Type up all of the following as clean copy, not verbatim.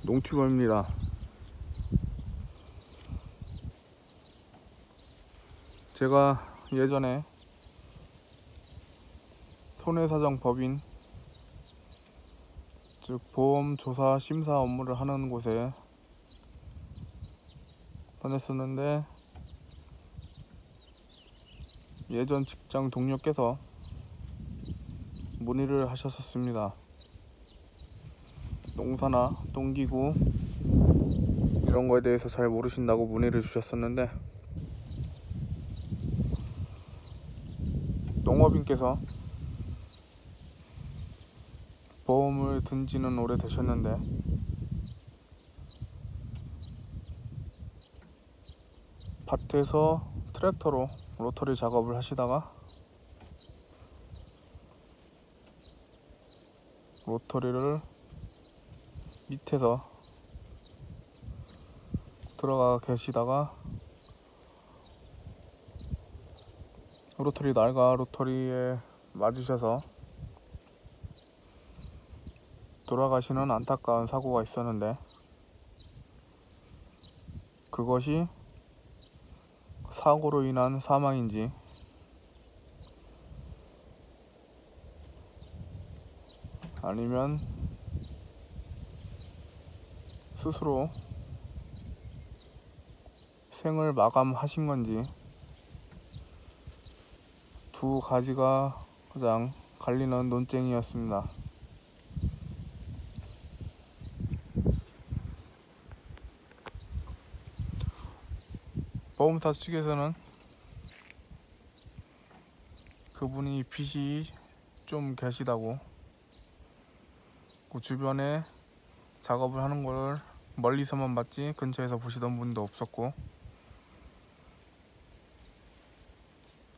농튜버입니다. 제가 예전에 손해사정법인 즉 보험조사 심사 업무를 하는 곳에 다녔었는데, 예전 직장 동료께서 문의를 하셨었습니다. 농사나 농기구 이런 거에 대해서 잘 모르신다고 문의를 주셨었는데, 농업인께서 보험을 든 지는 오래되셨는데 밭에서 트랙터로 로터리 작업을 하시다가 로터리를 밑에서 들어가 계시다가 로터리 날과 로터리에 맞으셔서 돌아가시는 안타까운 사고가 있었는데, 그것이 사고로 인한 사망인지 아니면 스스로 생을 마감하신 건지, 두 가지가 가장 갈리는 논쟁이었습니다. 보험사 측에서는 그분이 빚이 좀 계시다고, 그 주변에 작업을 하는 걸 멀리서만 봤지 근처에서 보시던 분도 없었고,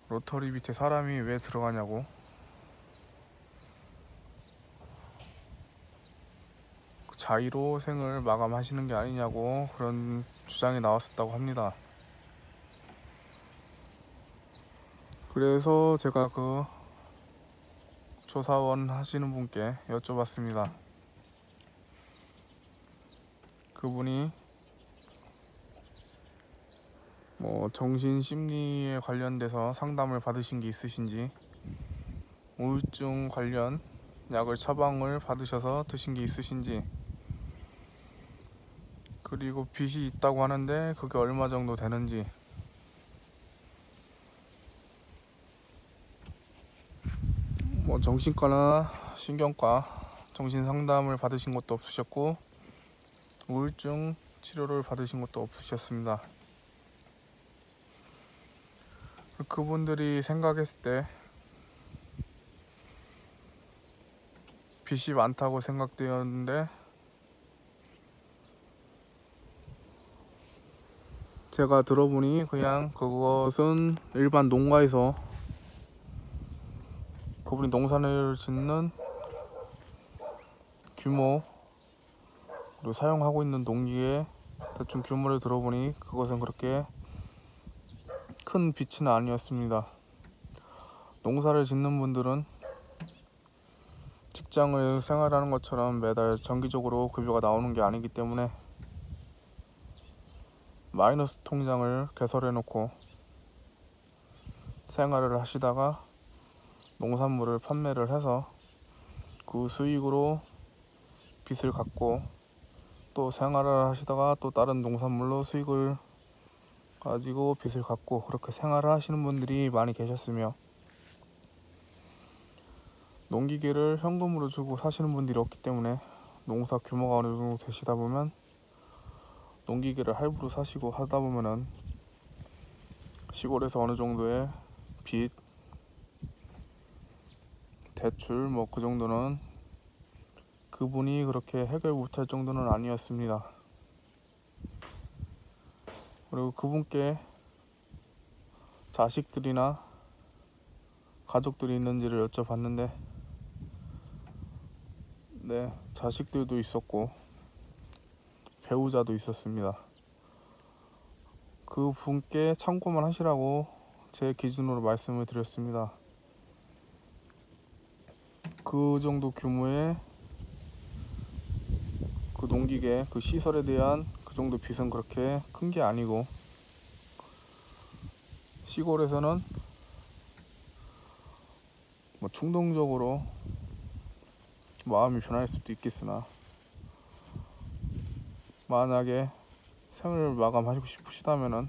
로터리 밑에 사람이 왜 들어가냐고, 자의로 생을 마감하시는 게 아니냐고 그런 주장이 나왔었다고 합니다. 그래서 제가 그 조사원 하시는 분께 여쭤봤습니다. 그분이 정신심리에 관련돼서 상담을 받으신 게 있으신지, 우울증 관련 약을 처방을 받으셔서 드신 게 있으신지, 그리고 빚이 있다고 하는데 그게 얼마 정도 되는지, 정신과나 신경과 정신 상담을 받으신 것도 없으셨고 우울증 치료를 받으신 것도 없으셨습니다. 그분들이 생각했을 때 빚이 많다고 생각되었는데, 제가 들어보니 그냥 그것은 일반 농가에서 그분이 농사를 짓는 규모, 그리고 사용하고 있는 농기의 대충 규모를 들어보니 그것은 그렇게 큰 빚은 아니었습니다. 농사를 짓는 분들은 직장을 생활하는 것처럼 매달 정기적으로 급여가 나오는 게 아니기 때문에 마이너스 통장을 개설해 놓고 생활을 하시다가 농산물을 판매를 해서 그 수익으로 빚을 갚고, 또 생활을 하시다가 또 다른 농산물로 수익을 가지고 빚을 갚고, 그렇게 생활을 하시는 분들이 많이 계셨으며, 농기계를 현금으로 주고 사시는 분들이 없기 때문에 농사 규모가 어느 정도 되시다 보면 농기계를 할부로 사시고 하다 보면은 시골에서 어느 정도의 빚, 대출 그 정도는 그분이 그렇게 해결 못할 정도는 아니었습니다. 그리고 그분께 자식들이나 가족들이 있는지를 여쭤봤는데, 네, 자식들도 있었고 배우자도 있었습니다. 그 분께 참고만 하시라고 제 기준으로 말씀을 드렸습니다. 그 정도 규모의 그 농기계 그 시설에 대한 그 정도 빚은 그렇게 큰 게 아니고, 시골에서는 뭐 충동적으로 마음이 변할 수도 있겠으나, 만약에 생을 마감하시고 싶으시다면은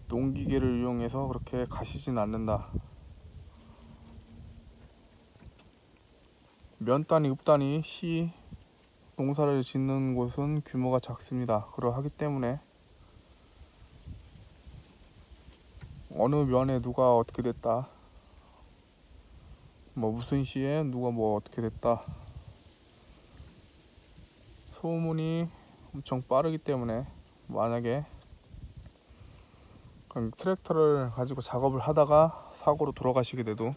농기계를 이용해서 그렇게 가시진 않는다. 면 단위, 읍 단위 시 농사를 짓는 곳은 규모가 작습니다. 그러하기 때문에 어느 면에 누가 어떻게 됐다, 뭐 무슨 시에 누가 뭐 어떻게 됐다, 소문이 엄청 빠르기 때문에, 만약에 그냥 트랙터를 가지고 작업을 하다가 사고로 돌아가시게 돼도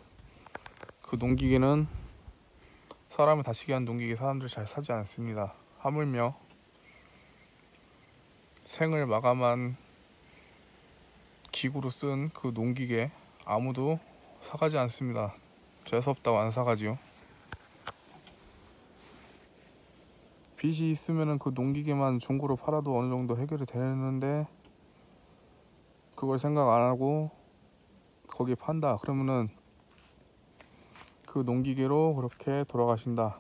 그 농기계는, 사람을 다치게 한 농기계 사람들이 잘 사지 않습니다. 하물며 생을 마감한 기구로 쓴 그 농기계 아무도 사가지 않습니다. 재수없다고 안 사가지요. 빚이 있으면은 그 농기계만 중고로 팔아도 어느 정도 해결이 되는데, 그걸 생각 안 하고 거기에 판다 그러면은 그 농기계로 그렇게 돌아가신다.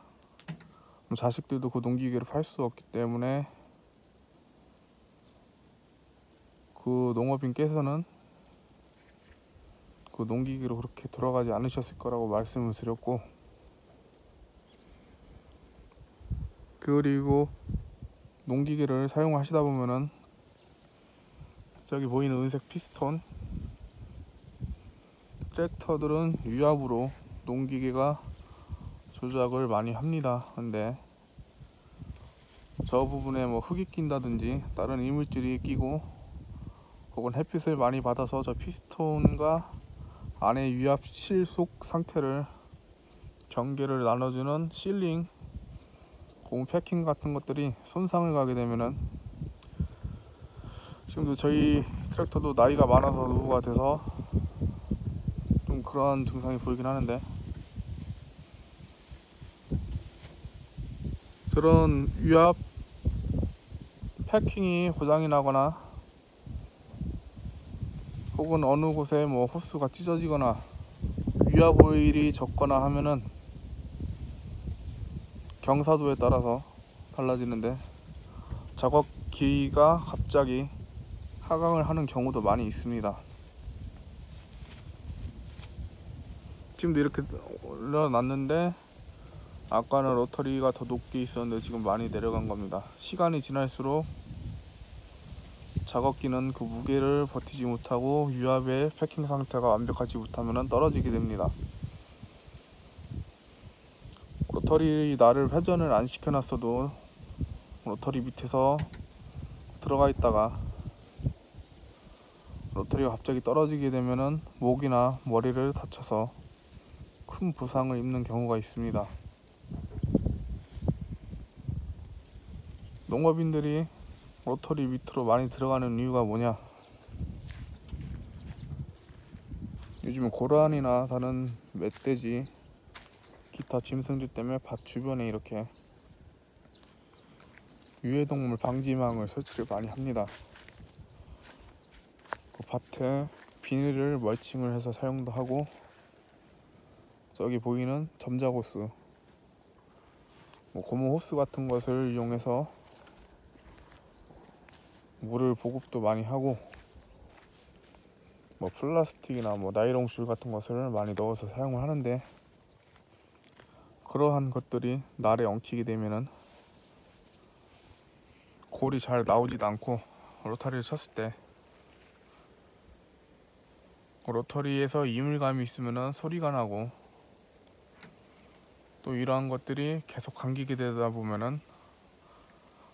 자식들도 그 농기계를 팔 수 없기 때문에 그 농업인께서는 그 농기계로 그렇게 돌아가지 않으셨을 거라고 말씀을 드렸고, 그리고 농기계를 사용하시다 보면은 저기 보이는 은색 피스톤, 트랙터들은 유압으로 농기계가 조작을 많이 합니다. 근데 저 부분에 뭐 흙이 낀다든지 다른 이물질이 끼고, 혹은 햇빛을 많이 받아서 저 피스톤과 안에 유압 실속 상태를 경계를 나눠주는 실링, 고무 패킹 같은 것들이 손상을 가게 되면은, 지금도 저희 트랙터도 나이가 많아서 노후가 돼서 좀 그러한 증상이 보이긴 하는데, 그런 유압 패킹이 고장이 나거나, 혹은 어느 곳에 뭐 호스가 찢어지거나 유압 오일이 적거나 하면은 경사도에 따라서 달라지는데, 작업기가 갑자기 하강을 하는 경우도 많이 있습니다. 지금도 이렇게 올려놨는데, 아까는 로터리가 더 높게 있었는데 지금 많이 내려간 겁니다. 시간이 지날수록 작업기는 그 무게를 버티지 못하고 유압의 패킹 상태가 완벽하지 못하면 떨어지게 됩니다. 로터리 날을 회전을 안 시켜놨어도 로터리 밑에서 들어가 있다가 로터리가 갑자기 떨어지게 되면은 목이나 머리를 다쳐서 큰 부상을 입는 경우가 있습니다. 농업인들이 로터리 밑으로 많이 들어가는 이유가 뭐냐? 요즘은 고라니나 다른 멧돼지, 기타 짐승들 때문에 밭 주변에 이렇게 유해동물 방지망을 설치를 많이 합니다. 그 밭에 비닐을 멀칭을 해서 사용도 하고, 저기 보이는 점자호스, 뭐 고무 호스 같은 것을 이용해서 물을 보급도 많이 하고, 뭐 플라스틱이나 뭐 나이롱 줄 같은 것을 많이 넣어서 사용을 하는데, 그러한 것들이 날에 엉키게 되면은 골이 잘 나오지도 않고, 로터리를 쳤을 때 로터리에서 이물감이 있으면은 소리가 나고, 또 이러한 것들이 계속 감기게 되다 보면은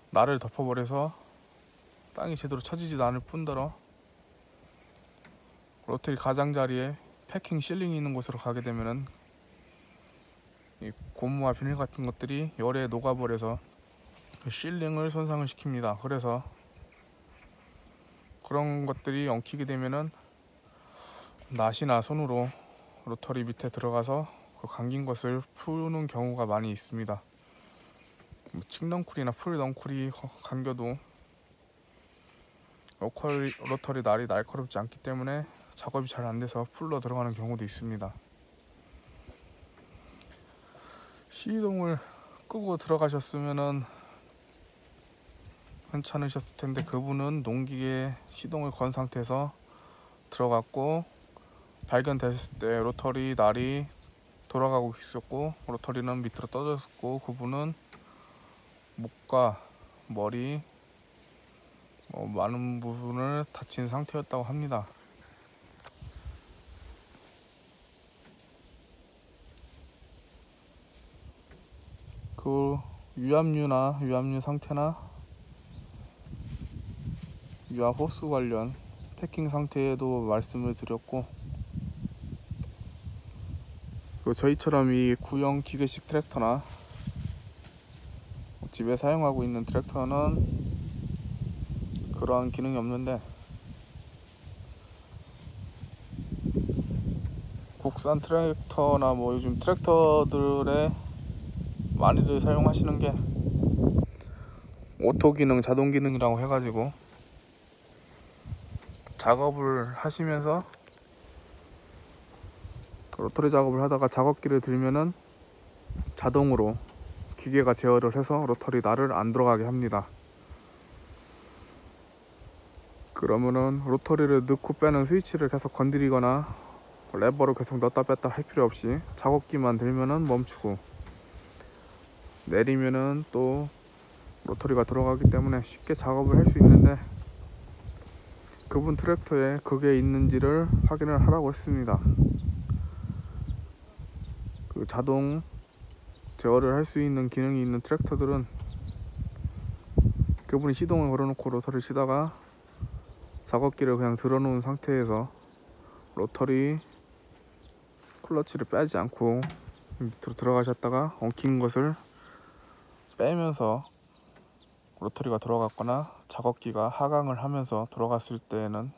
날을 덮어버려서 땅이 제대로 쳐지지도 않을 뿐더러 로터리 가장자리에 패킹 실링이 있는 곳으로 가게 되면은 이 고무와 비닐 같은 것들이 열에 녹아버려서 그 실링을 손상을 시킵니다. 그래서 그런 것들이 엉키게 되면은 낫이나 손으로 로터리 밑에 들어가서 그 감긴 것을 푸는 경우가 많이 있습니다. 뭐 칡넝쿨이나 풀넝쿨이 감겨도 로터리 날이 날카롭지 않기 때문에 작업이 잘 안돼서 풀로 들어가는 경우도 있습니다. 시동을 끄고 들어가셨으면은 괜찮으셨을 텐데, 그분은 농기계 시동을 건 상태에서 들어갔고 발견되셨을 때 로터리 날이 돌아가고 있었고 로터리는 밑으로 떨어졌고, 그분은 목과 머리 많은 부분을 다친 상태였다고 합니다. 그 유압류 상태나 유압 호스 관련 패킹 상태에도 말씀을 드렸고, 저희처럼 이 구형 기계식 트랙터나 집에 사용하고 있는 트랙터는 그러한 기능이 없는데, 국산 트랙터나 요즘 트랙터들에 많이들 사용하시는 게 오토 기능, 자동 기능이라고 해가지고 작업을 하시면서 로터리 작업을 하다가 작업기를 들면은 자동으로 기계가 제어를 해서 로터리 날을 안 들어가게 합니다. 그러면은 로터리를 넣고 빼는 스위치를 계속 건드리거나 레버를 계속 넣었다 뺐다 할 필요 없이 작업기만 들면은 멈추고, 내리면은 또 로터리가 들어가기 때문에 쉽게 작업을 할 수 있는데, 그분 트랙터에 그게 있는지를 확인을 하라고 했습니다. 그 자동 제어를 할 수 있는 기능이 있는 트랙터들은 그분이 시동을 걸어놓고 로터리를 치다가 작업기를 그냥 들어놓은 상태에서 로터리 클러치를 빼지 않고 밑으로 들어가셨다가 엉킨 것을 빼면서 로터리가 돌아갔거나 작업기가 하강을 하면서 돌아갔을 때에는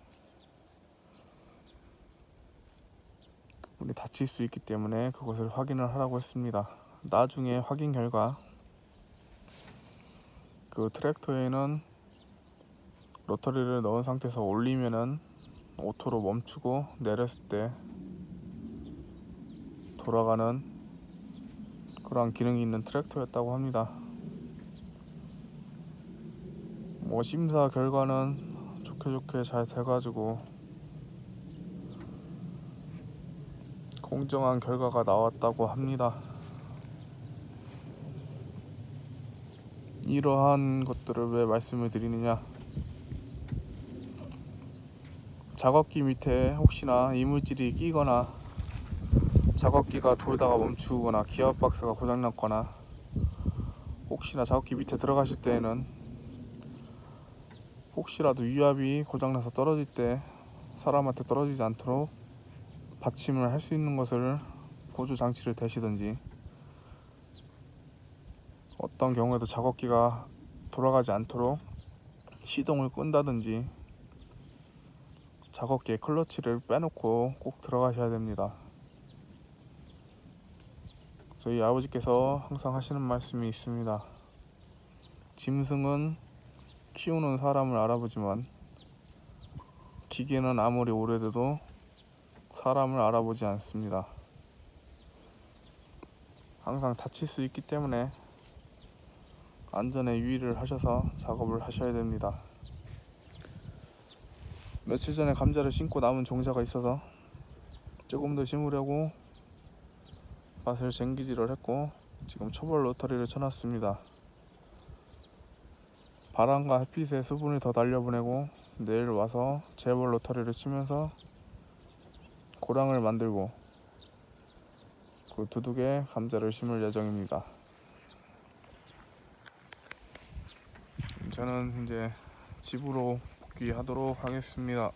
그분이 다칠 수 있기 때문에 그것을 확인을 하라고 했습니다. 나중에 확인 결과 그 트랙터에는 로터리를 넣은 상태에서 올리면은 오토로 멈추고 내렸을 때 돌아가는 그러한 기능이 있는 트랙터였다고 합니다. 심사 결과는 좋게 잘 돼가지고 공정한 결과가 나왔다고 합니다. 이러한 것들을 왜 말씀을 드리느냐, 작업기 밑에 혹시나 이물질이 끼거나 작업기가 돌다가 멈추거나 기압 박스가 고장났거나 혹시나 작업기 밑에 들어가실 때에는 혹시라도 유압이 고장나서 떨어질 때 사람한테 떨어지지 않도록 받침을 할 수 있는 것을 보조 장치를 대시든지, 어떤 경우에도 작업기가 돌아가지 않도록 시동을 끈다든지 작업기의 클러치를 빼놓고 꼭 들어가셔야 됩니다. 저희 아버지께서 항상 하시는 말씀이 있습니다. 짐승은 키우는 사람을 알아보지만 기계는 아무리 오래돼도 사람을 알아보지 않습니다. 항상 다칠 수 있기 때문에 안전에 유의를 하셔서 작업을 하셔야 됩니다. 며칠 전에 감자를 심고 남은 종자가 있어서 조금 더 심으려고 밭을 쟁기질을 했고, 지금 초벌 로터리를 쳐놨습니다. 바람과 햇빛에 수분을 더 날려보내고 내일 와서 재벌 로터리를 치면서 고랑을 만들고 그 두둑에 감자를 심을 예정입니다. 저는 이제 집으로 복귀하도록 하겠습니다.